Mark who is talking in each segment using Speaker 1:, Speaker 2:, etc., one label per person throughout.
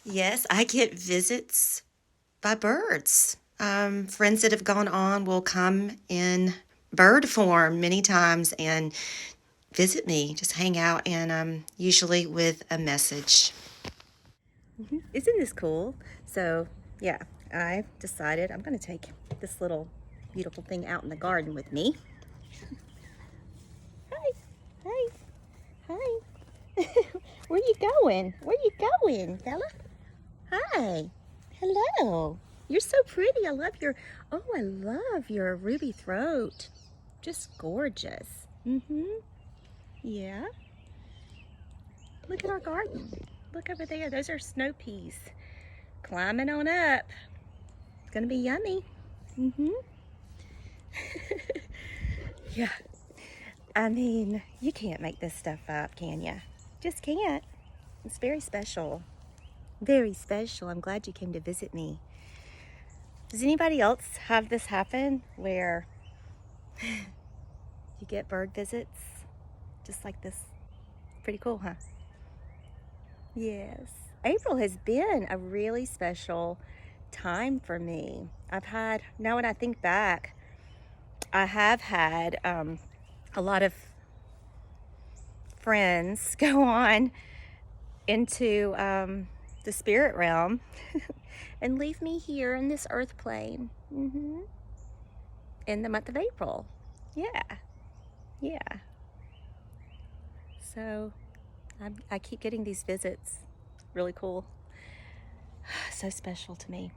Speaker 1: Yes, I get visits by birds. Friends that have gone on will come in bird form many times and visit me, just hang out, and usually with a message. Isn't this cool? So, yeah, I decided I'm going to take this little beautiful thing out in the garden with me. Hi, hi, hi. Where you going? Where you going, fella? Hi. Hello. You're so pretty. I love your ruby throat. Just gorgeous. Mm-hmm. Yeah. Look at our garden. Look over there. Those are snow peas. Climbing on up. It's gonna be yummy. Mm-hmm. Yeah. I mean, you can't make this stuff up, can you? Just can't. It's very special. Very special. I'm glad you came to visit me. Does anybody else have this happen where you get bird visits just like this? Pretty cool, huh? Yes. April has been a really special time for me. Now when I think back, I have had a lot of friends go on into the spirit realm and leave me here in this earth plane in the month of April. Yeah, yeah. So I keep getting these visits. Really cool. So special to me.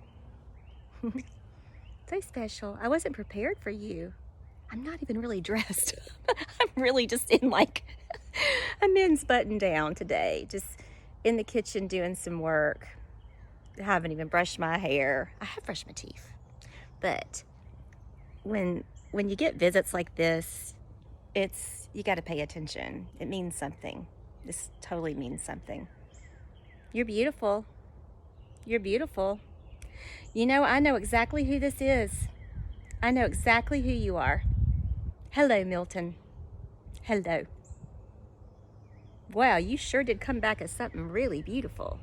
Speaker 1: So special. I wasn't prepared for you. I'm not even really dressed. I'm really just in like a men's button down today, just in the kitchen doing some work. I haven't even brushed my hair. I have brushed my teeth. But when when you get visits like this, you got to pay attention. It means something. This totally means something. You're beautiful. You're beautiful. You know, I know exactly who this is. I know exactly who you are. Hello, Milton. Hello. Wow, you sure did come back as something really beautiful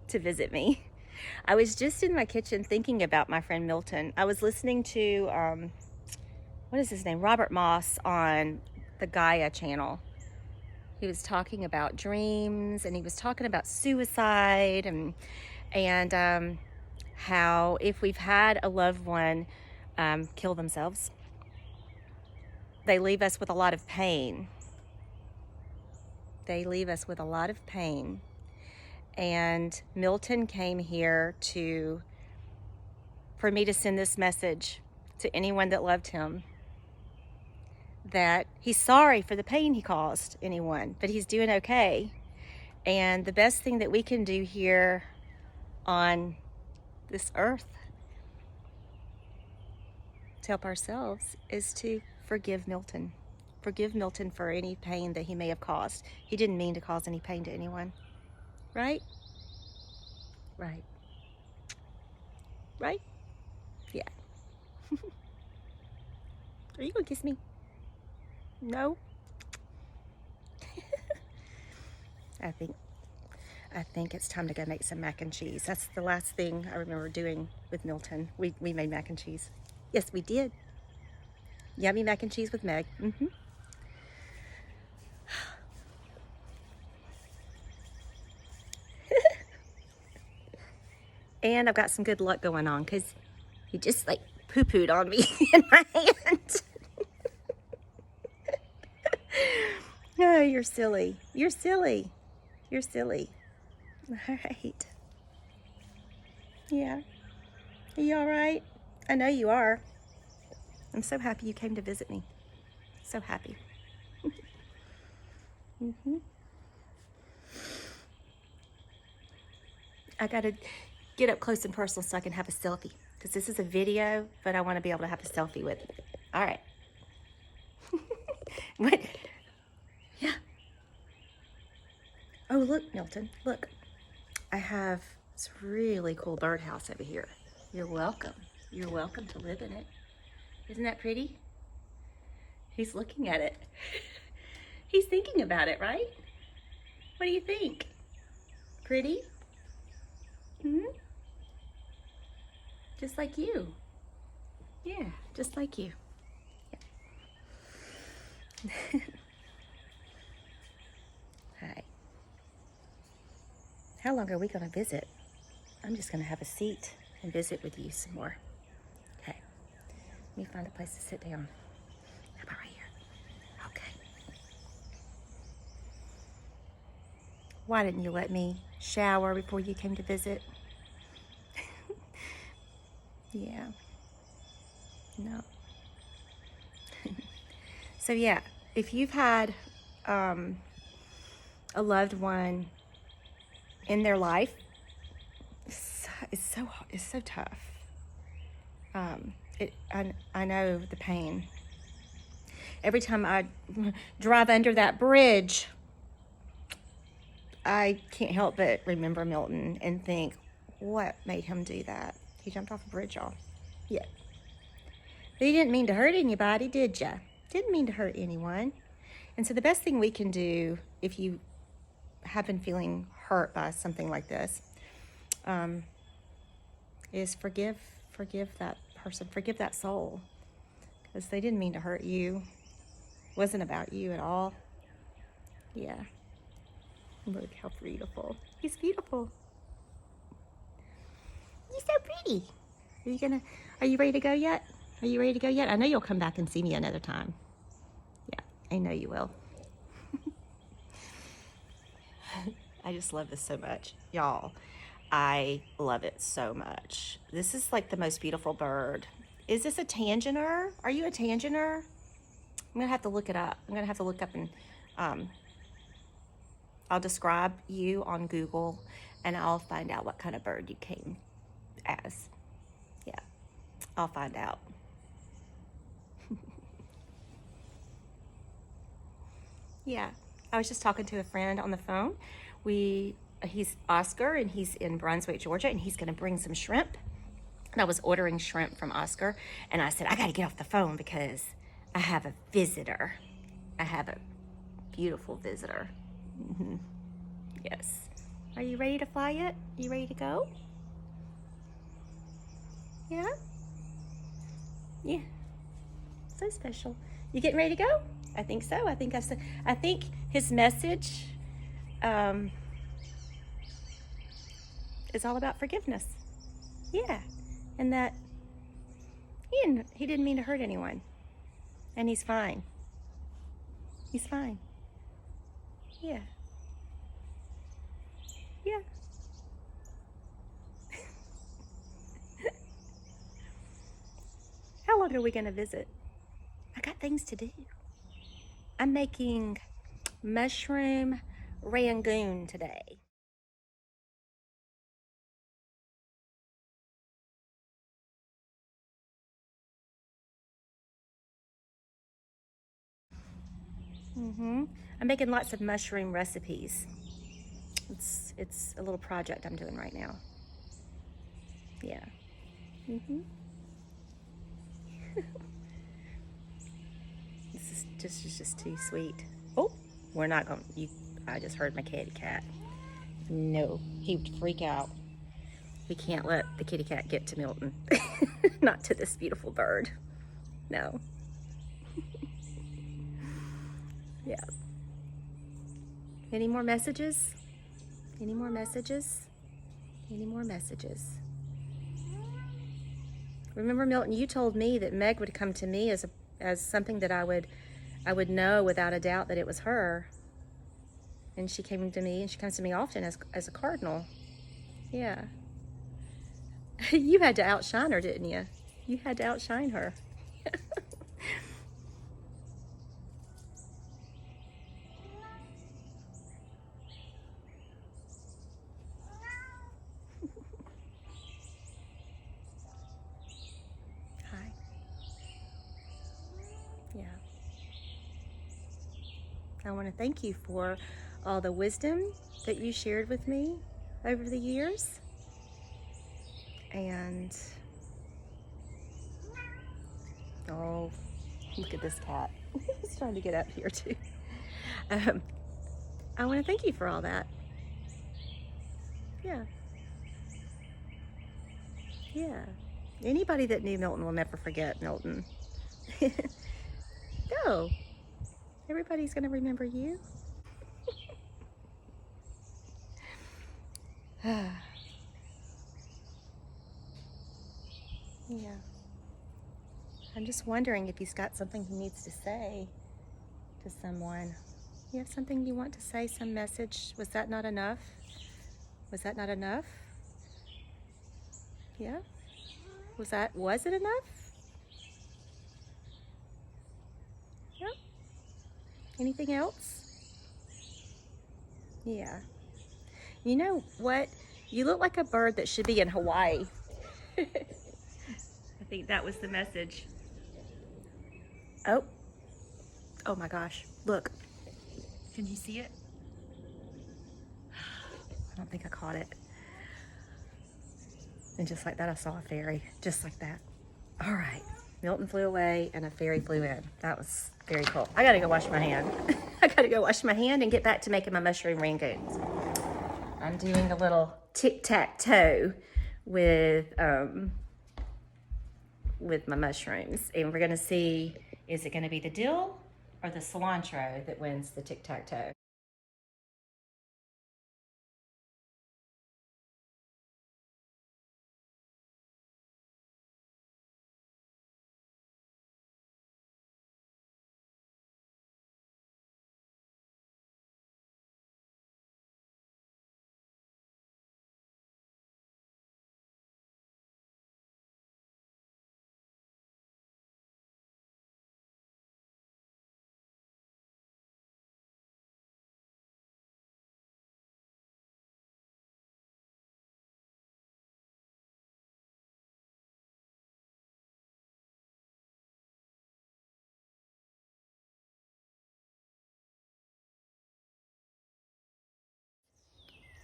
Speaker 1: to visit me. I was just in my kitchen thinking about my friend Milton. I was listening to, what is his name? Robert Moss on the Gaia channel. He was talking about dreams and he was talking about suicide and how if we've had a loved one kill themselves, they leave us with a lot of pain. They leave us with a lot of pain. And Milton came here for me to send this message to anyone that loved him, that he's sorry for the pain he caused anyone, but he's doing okay. And the best thing that we can do here on this earth to help ourselves is to forgive Milton. Forgive Milton for any pain that he may have caused. He didn't mean to cause any pain to anyone. Right? Right. Right? Yeah. Are you gonna kiss me? No? I think I think it's time to go make some mac and cheese. That's the last thing I remember doing with Milton. We made mac and cheese. Yes, we did. Yummy mac and cheese with Meg. And I've got some good luck going on because he just like poo-pooed on me in my hand. Oh, you're silly. You're silly. You're silly. All right. Yeah. Are you all right? I know you are. I'm so happy you came to visit me. So happy. I got to get up close and personal so I can have a selfie. Because this is a video, but I want to be able to have a selfie with it. All right. What? Yeah. Oh, look, Milton. Look. I have this really cool birdhouse over here. You're welcome. You're welcome to live in it. Isn't that pretty? He's looking at it. He's thinking about it, right? What do you think? Pretty? Hmm? Just like you. Yeah, just like you. Hi. How long are we going to visit? I'm just going to have a seat and visit with you some more. Okay. Let me find a place to sit down. How about right here? Okay. Why didn't you let me shower before you came to visit? Yeah. No. So yeah, if you've had a loved one in their life, it's so tough. I know the pain. Every time I drive under that bridge, I can't help but remember Milton and think, what made him do that? He jumped off a bridge, y'all. Yeah. But he didn't mean to hurt anybody, did ya? Didn't mean to hurt anyone. And so the best thing we can do if you have been feeling hurt by something like this is forgive that person, forgive that soul, because they didn't mean to hurt you. It wasn't about you at all. Yeah. Look how beautiful. He's beautiful. He's so pretty. Are you ready to go yet? Are you ready to go yet? I know you'll come back and see me another time. Yeah, I know you will. I just love this so much. Y'all, I love it so much. This is like the most beautiful bird. Is this a tangenter? Are you a tangenter? I'm gonna have to look it up. I'm gonna have to look up and I'll describe you on Google and I'll find out what kind of bird you came as. Yeah, I'll find out. Yeah, I was just talking to a friend on the phone. He's Oscar and he's in Brunswick, Georgia, and he's gonna bring some shrimp. And I was ordering shrimp from Oscar, and I said, I gotta get off the phone because I have a visitor. I have a beautiful visitor. Mm-hmm. Yes. Are you ready to fly yet? You ready to go? Yeah? Yeah. So special. You getting ready to go? I think so. I think his message is all about forgiveness. Yeah. And that he didn't mean to hurt anyone. And he's fine. He's fine. Yeah. Yeah. How long are we going to visit? I got things to do. I'm making mushroom rangoon today. I'm making lots of mushroom recipes. It's a little project I'm doing right now. Yeah. This is just too sweet. Oh, we're not going. I just heard my kitty cat. No, he would freak out. We can't let the kitty cat get to Milton. Not to this beautiful bird. No. Yeah. Any more messages? Any more messages? Any more messages? Remember, Milton, you told me that Meg would come to me as something that I would know without a doubt that it was her. And she came to me, and she comes to me often as a cardinal. Yeah. You had to outshine her, didn't you? You had to outshine her. Hi. Yeah. I want to thank you for all the wisdom that you shared with me over the years. And, oh, look at this cat. He's trying to get up here too. I want to thank you for all that. Yeah. Yeah. Anybody that knew Milton will never forget Milton. No. Everybody's going to remember you. Yeah. I'm just wondering if he's got something he needs to say to someone. You have something you want to say, some message? Was that not enough? Was that not enough? Yeah? Was it enough? Yeah? Anything else? Yeah. You know what? You look like a bird that should be in Hawaii. I think that was the message. Oh. Oh my gosh. Look. Can you see it? I don't think I caught it. And just like that, I saw a fairy. Just like that. All right. Milton flew away and a fairy flew in. That was very cool. I gotta go wash my hand. I gotta go wash my hand and get back to making my mushroom rangoons. I'm doing a little tic-tac-toe with my mushrooms. And we're gonna see, is it gonna be the dill or the cilantro that wins the tic-tac-toe?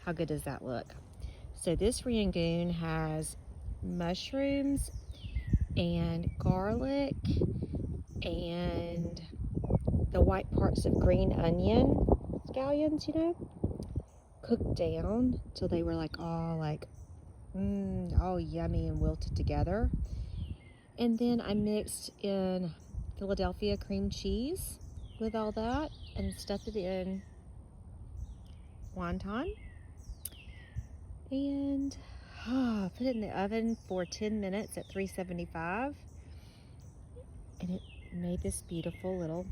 Speaker 1: How good does that look? So this rangoon has mushrooms and garlic and the white parts of green onion scallions, cooked down till they were like all yummy and wilted together. And then I mixed in Philadelphia cream cheese with all that and stuffed it in wonton. And put it in the oven for 10 minutes at 375. And it made this beautiful little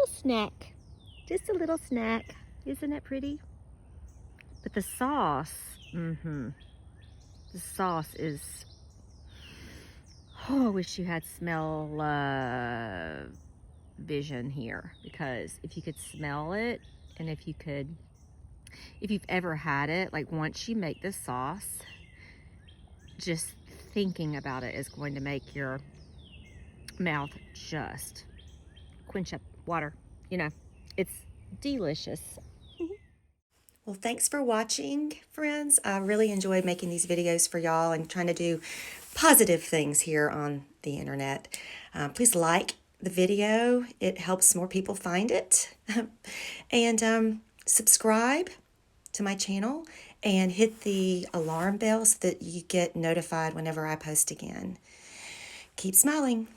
Speaker 1: snack. Just a little snack. Isn't it pretty? But the sauce, the sauce is, I wish you had smell vision here, because if you could smell it, and if you've ever had it, like once you make this sauce, just thinking about it is going to make your mouth just quench up water. It's delicious. Well, thanks for watching, friends. I really enjoyed making these videos for y'all and trying to do positive things here on the internet. Please like the video. It helps more people find it. And subscribe to my channel and hit the alarm bell so that you get notified whenever I post again. Keep smiling.